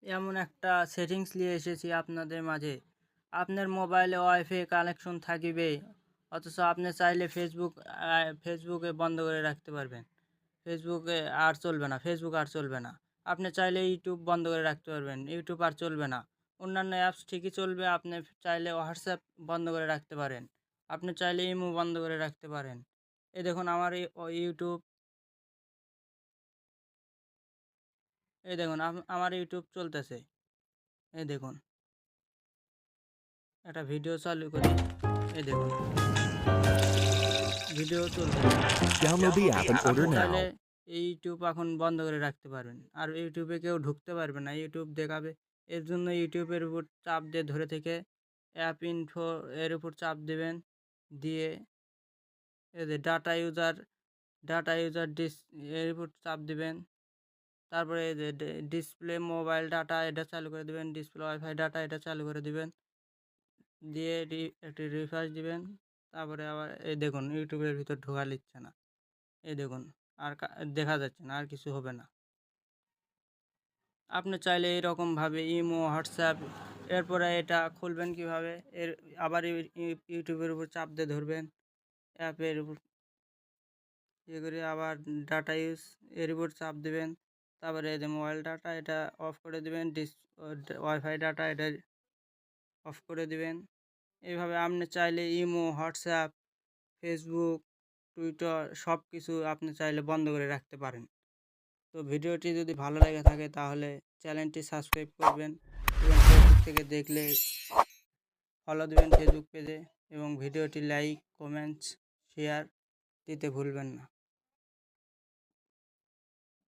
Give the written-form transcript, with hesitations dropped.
এমন একটা সেটিংস নিয়ে এসেছি আপনাদের মাঝে। আপনার মোবাইলে ওয়াইফাই কানেকশন থাকিবে, অথচ আপনি চাইলে ফেসবুকে বন্ধ করে রাখতে পারবেন। ফেসবুক আর চলবে না। আপনি চাইলে ইউটিউব বন্ধ করে রাখতে পারবেন, ইউটিউব আর চলবে না। অন্যান্য অ্যাপস ঠিকই চলবে, আপনি চাইলে হোয়াটসঅ্যাপ বন্ধ করে রাখতে পারেন। আপনি চাইলে ইমো বন্ধ করে রাখতে পারেন। এই দেখুন আমার ইউটিউব, এই দেখুন আমার ইউটিউব চলতেছে। এই দেখুন, একটা ভিডিও চালু করি। এই দেখুন, ভিডিও চলতেছে। Download the app and আপনি order চাইলে now. এই ইউটিউব এখন বন্ধ করে রাখতে পারবেন। আর ইউটিউবে কেউ ঢুকতে পারবে না, ইউটিউব দেখাবে। এর জন্য ইউটিউবের উপর চাপ দিয়ে ধরে থেকে অ্যাপ ইনফো এর উপর চাপ দেবেন। দিয়ে এই যে ডাটা ইউজার এর উপর চাপ দিবেন। তারপরে এই যে ডিসপ্লে মোবাইল ডাটা এটা চালু করে দিবেন, ডিসপ্লে ওয়াইফাই ডাটা এটা চালু করে দিবেন। দিয়ে একটি রিফ্রেশ দিবেন। তারপরে আবার এই দেখুন ইউটিউবের ভিতর ঢোকা নিচ্ছে না। এই দেখুন, আর দেখা যাচ্ছে না, আর কিছু হবে না। আপনি চাইলে এরকমভাবে ইমো, হোয়াটসঅ্যাপ, এরপরে এটা খুলবেন কিভাবে, আবার ইউটিউবের উপর চাপ দিয়ে ধরবেন, অ্যাপের উপর ইয়ে করে আবার ডাটা ইউজ এর উপর চাপ দিবেন। তারপরে এই যে মোবাইল ডাটা এটা অফ করে দিবেন, ওয়াইফাই ডাটা এটা অফ করে দিবেন। এইভাবে আপনি চাইলে ইমো, হোয়াটসঅ্যাপ, ফেসবুক, টুইটার সব কিছু আপনি চাইলে বন্ধ করে রাখতে পারেন। তো ভিডিওটি যদি ভালো লেগে থাকে তাহলে চ্যানেলটি সাবস্ক্রাইব করবেন, এবং ফেসবুক থেকে দেখলে ফলো দেবেন ফেসবুক পেজে, এবং ভিডিওটি লাইক, কমেন্টস, শেয়ার দিতে ভুলবেন না।